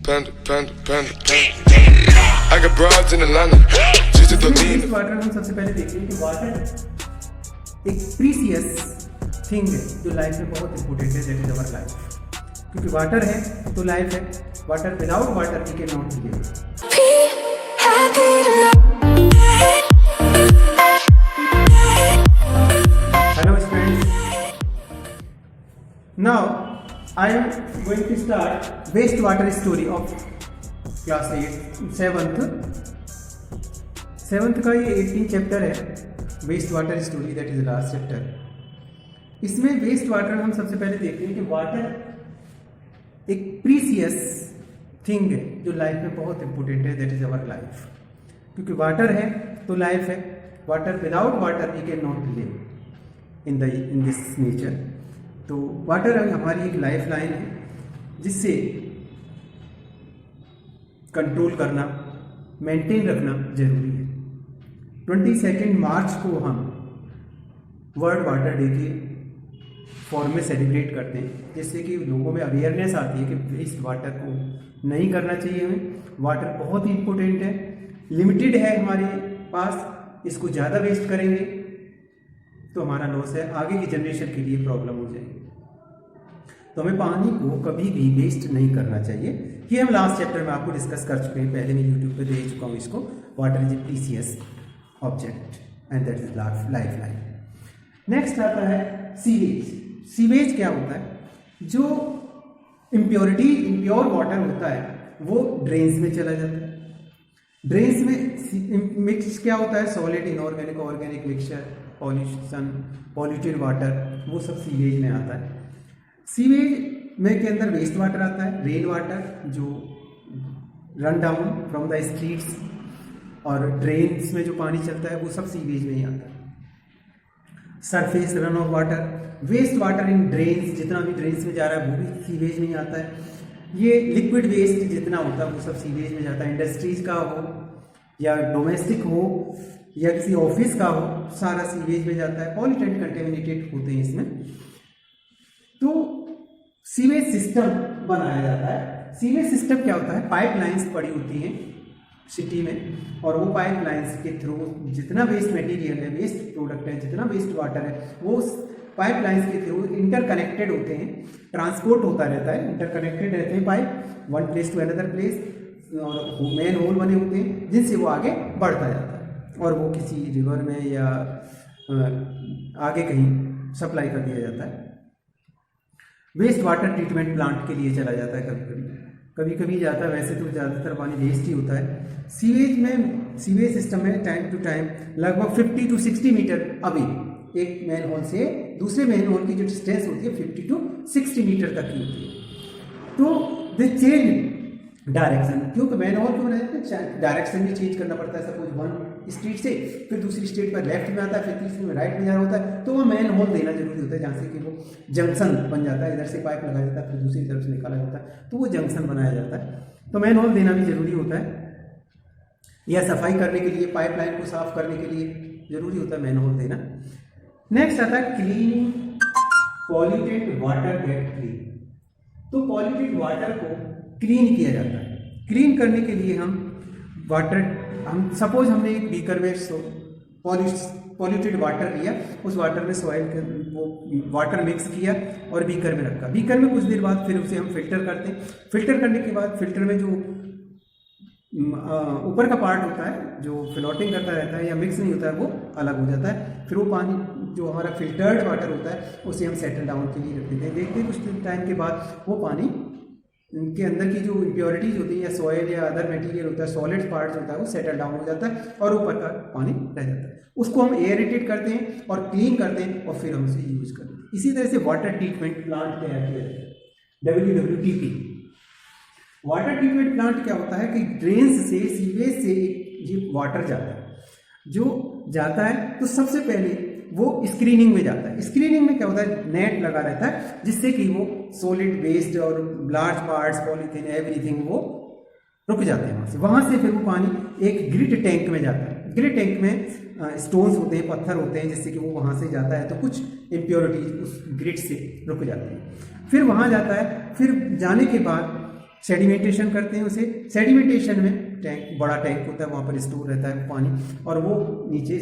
I got broads in Atlanta. Just to lean. Water हम सबसे पहले देखते हैं कि वाटर एक प्रीसियस थिंग है जो लाइफ में बहुत इंपॉर्टेंट है, दैट इज अवर लाइफ। क्योंकि वाटर है तो लाइफ है, water without water we can not live. Hello students, now I am going to start waste water story of class 8 7th का ये 18 चैप्टर है, waste water story, that is last chapter. इसमें waste water हम सबसे पहले देखते हैं कि वाटर एक प्रीसियस थिंग है जो लाइफ में बहुत इंपॉर्टेंट है, दैट इज अवर लाइफ। क्योंकि वाटर है तो लाइफ है, water without water we can not live in this nature. तो वाटर हमारी एक लाइफ लाइन है जिससे कंट्रोल करना, मेंटेन रखना जरूरी है। 22 मार्च को हम वर्ल्ड वाटर डे के फॉर्म में सेलिब्रेट करते हैं, जिससे कि लोगों में अवेयरनेस आती है कि वेस्ट वाटर को नहीं करना चाहिए हमें। वाटर बहुत ही इम्पोर्टेंट है, लिमिटेड है हमारे पास, इसको ज़्यादा वेस्ट करेंगे तो हमारा लॉस है, आगे की जनरेशन के लिए प्रॉब्लम हो जाएगी। तो हमें पानी को कभी भी वेस्ट नहीं करना चाहिए। ये हम लास्ट चैप्टर में आपको डिस्कस कर चुके हैं, पहले मैं यूट्यूब पे दे चुका हूँ इसको। Water is a precious object and that is life line. Next आता है सीवेज। सीवेज क्या होता है? जो इम्प्योर वाटर होता है वो ड्रेन्स में चला जाता है। ड्रेन्स में मिक्स क्या होता है? Solid, inorganic, organic mixture, pollution, polluted water, वो सब सीवेज में आता है। सीवेज में के अंदर वेस्ट वाटर आता है, रेन वाटर जो run down from the streets, और ड्रेन्स में जो पानी चलता है वो सब सीवेज में ही आता है। Surface run off water, waste water in drains, जितना भी ड्रेन्स में जा रहा है वो भी सीवेज में ही आता है। ये लिक्विड वेस्ट जितना होता है वो सब सीवेज में जाता है। इंडस्ट्रीज का हो या डोमेस्टिक हो या किसी ऑफिस का हो, सारा सीवेज में जाता है। पॉल्यूटेड, कंटेमिनेटेड होते हैं इसमें। तो सीवेज सिस्टम बनाया जाता है। सीवेज सिस्टम क्या होता है? पाइपलाइंस पड़ी होती हैं सिटी में, और वो पाइपलाइंस के थ्रू जितना वेस्ट मटेरियल है, वेस्ट प्रोडक्ट है, जितना वेस्ट वाटर है, वो पाइपलाइंस के थ्रू इंटरकनेक्टेड होते हैं, ट्रांसपोर्ट होता रहता है, इंटरकनेक्टेड रहते हैं pipe one place to another place, और मेन होल बने होते हैं जिनसे वो आगे बढ़ता जाता है और वो किसी रिवर में या आगे कहीं सप्लाई कर दिया जाता है। वेस्ट वाटर ट्रीटमेंट प्लांट के लिए चला जाता है, कभी कभी जाता है, वैसे तो ज़्यादातर पानी वेस्ट ही होता है। सीवेज सिस्टम में टाइम टू टाइम लगभग 50 to 60 मीटर अभी एक मैन होल से दूसरे मैन होल की जो डिस्टेंस होती है 50 to 60 मीटर तक की होती है। तो दे चेंज डायरेक्शन, क्योंकि मैन होल क्यों रहते हैं, डायरेक्शन भी चेंज करना पड़ता है। सपोज वन स्ट्रीट से फिर दूसरी स्ट्रीट पर लेफ्ट में आता है, फिर तीसरी में राइट में जा रहा होता है, तो वो मैन होल देना जरूरी होता है, जहाँ से कि वो जंक्शन बन जाता है। इधर से पाइप लगाया जाता है, फिर दूसरी तरफ से निकाला जाता है, तो वो जंक्शन बनाया जाता है। तो मैन होल देना भी जरूरी होता है, या सफाई करने के लिए, पाइपलाइन को साफ करने के लिए जरूरी होता है मैन होल देना। नेक्स्ट आता है cleaning polluted water gate clean. तो पॉल्यूटेड वाटर को क्लीन किया जाता है। क्लीन करने के लिए हम सपोज हमने एक बीकर में पॉल्यूटेड वाटर लिया, उस वाटर में सॉइल वो वाटर मिक्स किया और बीकर में रखा। बीकर में कुछ देर बाद फिर उसे हम फिल्टर करते हैं। फिल्टर करने के बाद फिल्टर में जो ऊपर का पार्ट होता है जो फ्लोटिंग करता रहता है या मिक्स नहीं होता है वो अलग हो जाता है। फिर वो पानी जो हमारा फिल्टर्ड वाटर होता है उसे हम सेटल डाउन के लिए रख देते हैं। देखते हैं कुछ टाइम के बाद वो पानी के अंदर की जो इम्प्योरिटीज होती है या सॉइल या अदर मटेरियल होता है, सॉलिड पार्ट होता है, वो सेटल डाउन हो जाता है और ऊपर का पानी रह जाता है। उसको हम एयरेटेड करते हैं और क्लीन करते हैं और फिर हम उसे यूज करते हैं। इसी तरह से वाटर ट्रीटमेंट प्लांट तैयार किया जाता है, WWTP। वाटर ट्रीटमेंट प्लांट क्या होता है कि ड्रेन्स से, सीवेज से ये वाटर जाता है, जो जाता है तो सबसे पहले वो स्क्रीनिंग में जाता है। स्क्रीनिंग में क्या होता है? नेट लगा रहता है जिससे कि वो सॉलिड वेस्ट और लार्ज पार्ट्स, पॉलीथीन, एवरीथिंग वो रुक जाते हैं वहाँ से फिर वो पानी एक ग्रिड टैंक में जाता है। ग्रिड टैंक में स्टोन्स होते हैं, पत्थर होते हैं, जिससे कि वो वहाँ से जाता है तो कुछ इम्प्योरिटीज उस ग्रिड से रुक जाती है। फिर वहाँ जाता है, फिर जाने के बाद सेडिमेंटेशन करते हैं उसे। सेडिमेंटेशन में टैंक, बड़ा टैंक होता है, वहाँ पर स्टोर रहता है पानी, और वो नीचे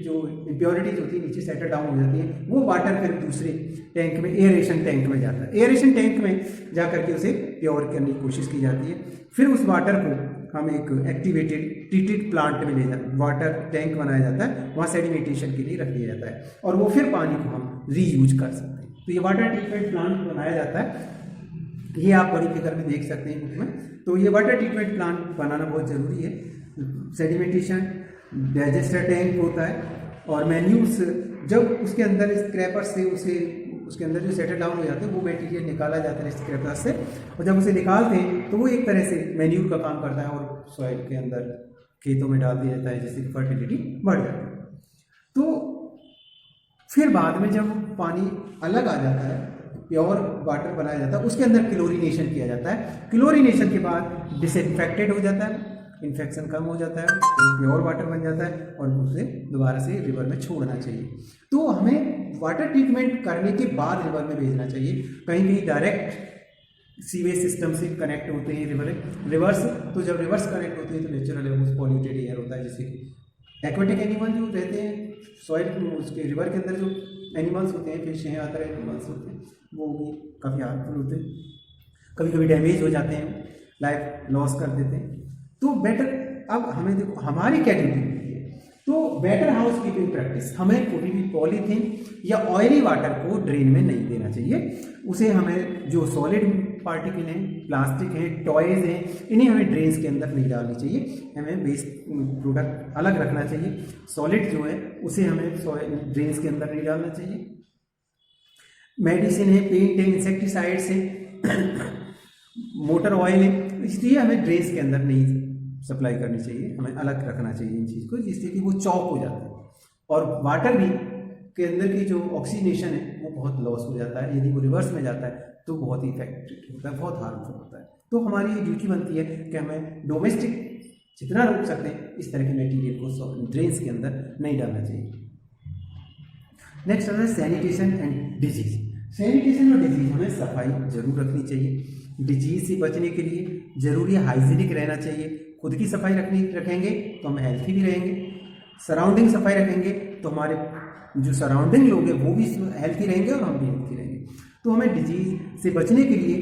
जो इम्प्योरिटीज होती है नीचे सेटल डाउन हो जाती है, वो वाटर फिर दूसरे टैंक में, एयरेशन टैंक में जाता है। एयरेशन टैंक में जा करके उसे प्योर करने की कोशिश की जाती है। फिर उस वाटर को हम एक एक्टिवेटेड ट्रीटेड प्लांट में ले जाते, वाटर टैंक बनाया जाता है, वहाँ सेडिमेंटेशन के लिए रख दिया जाता है, और वो फिर पानी को हम रीयूज कर सकते हैं। तो ये वाटर ट्रीटमेंट प्लांट बनाया जाता है, ये आप बड़ी फिगर में देख सकते हैं बुक में। तो ये वाटर ट्रीटमेंट प्लांट बनाना बहुत ज़रूरी है। सेडिमेंटेशन, डाइजेस्टर टैंक होता है, और मैन्यूर्स जब उसके अंदर स्क्रैपर से उसके अंदर जो सेटल डाउन हो जाते हैं वो मटेरियल निकाला जाता है स्क्रैपर से, और जब उसे निकालते हैं तो वो एक तरह से मैन्यूर का काम करता है और सॉइल के अंदर खेतों में डाल दिया जाता है, जिससे फर्टिलिटी बढ़ जाती है। तो फिर बाद में जब पानी अलग आ जाता है, प्योर वाटर बनाया जाता है, उसके अंदर क्लोरीनेशन किया जाता है। क्लोरीनेशन के बाद डिसइंफेक्टेड हो जाता है, इन्फेक्शन कम हो जाता है, प्योर वाटर बन जाता है, और उसे दोबारा से रिवर में छोड़ना चाहिए। तो हमें वाटर ट्रीटमेंट करने के बाद रिवर में भेजना चाहिए। कहीं कहीं डायरेक्ट सीवेज सिस्टम से कनेक्ट होते हैं रिवर्स, तो जब रिवर्स कनेक्ट होते हैं तो नेचुरल है पॉल्यूटेड एयर होता है, जैसे कि एक्वेटिक एनिमल जो रहते हैं सॉइल उसके रिवर के अंदर, जो एनिमल्स होते हैं, फिश हैं, अदर एनिमल्स होते हैं, वो भी काफ़ी हार्मफुल होते हैं, कभी कभी डैमेज हो जाते हैं, लाइफ लॉस कर देते हैं। तो बेटर, अब हमें देखो हमारी क्या ड्यूटी होती है, तो बेटर हाउस कीपिंग प्रैक्टिस, हमें कभी भी पॉलीथीन या ऑयली वाटर को ड्रेन में नहीं देना चाहिए। उसे हमें जो सॉलिड पार्टिकल हैं, प्लास्टिक हैं, टॉयज़ हैं, इन्हें हमें ड्रेन्स के अंदर नहीं डालनी चाहिए। हमें वेस्ट प्रोडक्ट अलग रखना चाहिए। सॉलिड जो है उसे हमें ड्रेन्स के अंदर नहीं डालना चाहिए। मेडिसिन है, पेंट है, इंसेक्टिसाइड्स है, मोटर ऑयल है, इसलिए हमें ड्रेन्स के अंदर नहीं सप्लाई करनी चाहिए, हमें अलग रखना चाहिए इन चीज़ को, जिससे कि वो चॉक हो जाता है, और वाटर भी के अंदर की जो ऑक्सीजनेशन है वो बहुत लॉस हो जाता है। यदि वो रिवर्स में जाता है तो बहुत इफेक्ट होता है, बहुत हार्मफुल होता है। तो हमारी ये ड्यूटी बनती है कि हमें डोमेस्टिक जितना रोक सकते हैं इस तरह के मटेरियल को ड्रेन्स के अंदर नहीं डालना चाहिए। नेक्स्ट आता है सैनिटेशन एंड डिजीज। सैनिटेशन और डिजीज, हमें सफाई जरूर रखनी चाहिए। डिजीज से बचने के लिए जरूरी हाइजीनिक रहना चाहिए। खुद की सफाई रखेंगे तो हम हेल्थी भी रहेंगे, सराउंडिंग सफाई रखेंगे तो हमारे जो सराउंडिंग लोग हैं वो भी हेल्थी रहेंगे और हम भी हेल्थी रहेंगे। तो हमें डिजीज से बचने के लिए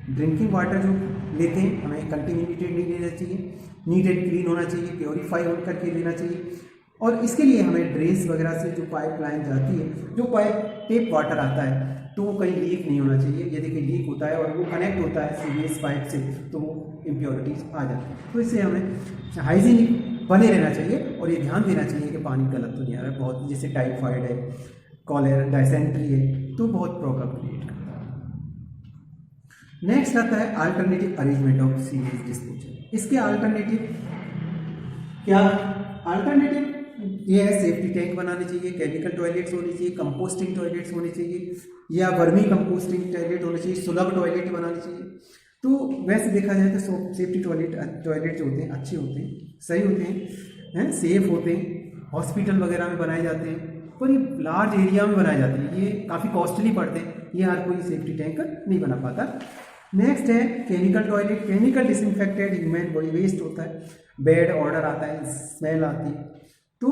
ड्रिंकिंग वाटर जो लेते हैं हमें कंटेमिनेटेड नहीं लेना चाहिए, नीट एंड क्लीन होना चाहिए, प्योरीफाई हो करके लेना चाहिए। और इसके लिए हमें ड्रेन्स वगैरह से जो पाइपलाइन जाती है, जो पाइप टेप वाटर आता है, तो वो कहीं लीक नहीं होना चाहिए। यदि कहीं लीक होता है और वो कनेक्ट होता है सीवेज पाइप से तो वो इम्प्योरिटीज आ जाती है। तो इससे हमें हाइजीनिक बने रहना चाहिए और ये ध्यान देना चाहिए कि पानी गलत तो नहीं आ रहा है। बहुत जैसे टाइफाइड है, कॉलेरा, डायसेंट्री है, तो बहुत प्रॉब्लम क्रिएट करता है। नेक्स्ट आता है alternative arrangement of sewage disposal. इसके अल्टरनेटिव क्या? अल्टरनेटिव ये है सेफ्टी टैंक बनाने चाहिए, केमिकल टॉयलेट्स होनी चाहिए, कंपोस्टिंग टॉयलेट्स होने चाहिए, या वर्मी कंपोस्टिंग टॉयलेट होने चाहिए, सुलभ टॉयलेट बनानी चाहिए। तो वैसे देखा जाए तो सेफ्टी टॉयलेट जो होते हैं अच्छे होते हैं, सही होते हैं, सेफ होते हैं, हॉस्पिटल वगैरह में बनाए जाते हैं, पर ये लार्ज एरिया में बनाए जाते हैं, ये काफ़ी कॉस्टली पड़ते हैं, ये हर कोई सेफ्टी टैंक नहीं बना पाता। नेक्स्ट है chemical toilet. Chemical disinfected human body waste होता है, बैड ऑर्डर आता है, स्मेल आती है। तो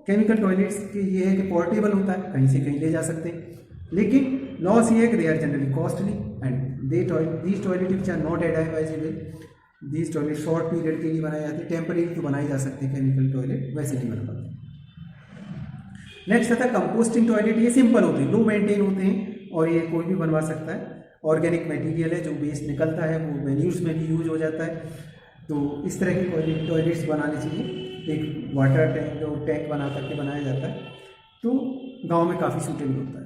केमिकल टॉयलेट्स के ये है कि पोर्टेबल होता है, कहीं से कहीं ले जा सकते हैं, लेकिन लॉस ये है कि they are generally costly and these toilet which are not advisable. These toilet short period के लिए बनाए जाते हैं, टेम्परेरी तो बनाए जा सकते हैं, केमिकल टॉयलेट वैसे नहीं बना पाते। नेक्स्ट आता है कंपोस्टिंग टॉयलेट। ये सिंपल होते हैं, लो मेंटेन होते हैं और ये कोई भी बनवा सकता है। ऑर्गेनिक मटेरियल है, जो वेस्ट निकलता है वो मैन्यूर्स में भी यूज हो जाता है। तो इस तरह के टॉयलेट्स बनाने चाहिए। एक वाटर टैंक जो टैंक बना करके बनाया जाता है, तो गांव में काफ़ी सूटेबल होता है।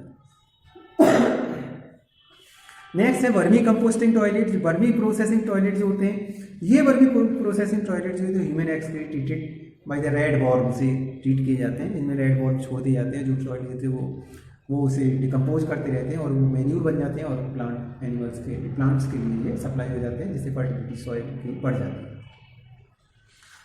नेक्स्ट है vermi composting toilet. Vermi processing toilet जो होते हैं, ये वर्मी प्रोसेसिंग टॉयलेट जो है तो human excreta treated by the red worm से ट्रीट किए जाते हैं। इनमें रेड वॉर्म छोड़ दिए जाते हैं, जो टॉयलेट होते हैं वो उसे डिकम्पोज करते रहते हैं और वो मैन्यूर बन जाते हैं और प्लांट्स के लिए ये सप्लाई हो जाते हैं, जिससे फर्टिलिटी सॉइल की बढ़ जाती है।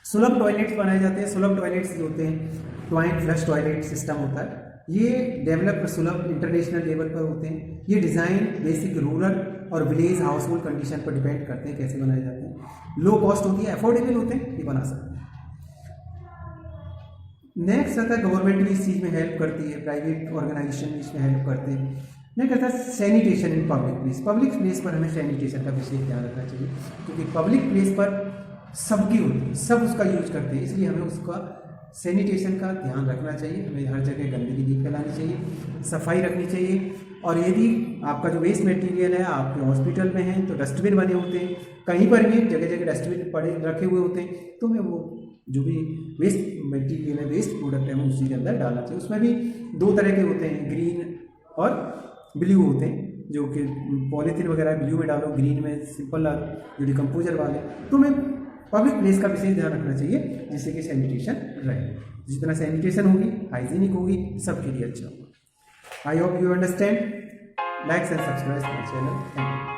सुलभ टॉयलेट्स बनाए जाते हैं। सुलभ टॉयलेट्स जो होते हैं, प्लांट फ्लश टॉयलेट सिस्टम होता है, ये डेवलप सुलभ इंटरनेशनल लेवल पर होते हैं। ये डिज़ाइन बेसिक रूरल और विलेज हाउस होल्ड कंडीशन पर डिपेंड करते हैं कैसे बनाए जाते हैं। लो कॉस्ट होती है, अफोर्डेबल होते हैं, ये बना सकते हैं। नेक्स्ट आता है गवर्नमेंट भी इस चीज़ में हेल्प करती है, प्राइवेट ऑर्गेनाइजेशन भी इसमें हेल्प करते हैं। नेक्स्ट आता है sanitation in public place. Public place पर हमें सैनिटेशन का विशेष ध्यान रखना चाहिए, क्योंकि पब्लिक प्लेस पर सबकी होती है, सब उसका यूज करते हैं, इसलिए हमें उसका सैनिटेशन का ध्यान रखना चाहिए। हमें हर जगह गंदगी नहीं फैलानी चाहिए, सफाई रखनी चाहिए। और यदि आपका जो वेस्ट मटेरियल है आपके हॉस्पिटल में है तो डस्टबिन बने होते हैं, कहीं पर भी जगह जगह डस्टबिन पड़े रखे हुए होते हैं, तो हमें वो जो भी वेस्ट मटेरियल है, वेस्ट प्रोडक्ट है, हमें उसी के अंदर डालना चाहिए। उसमें भी दो तरह के होते हैं, ग्रीन और ब्लू होते हैं, जो कि पॉलीथीन वगैरह ब्लू में डालो, ग्रीन में सिंपल जो डिकम्पोजर वाले। तो हमें पब्लिक प्लेस का विशेष ध्यान रखना चाहिए जिससे कि सैनिटेशन रहे। जितना सैनिटेशन होगी, हाइजीनिक होगी, सबके लिए अच्छा होगा। I hope you understand. Like and subscribe my channel. Thank you.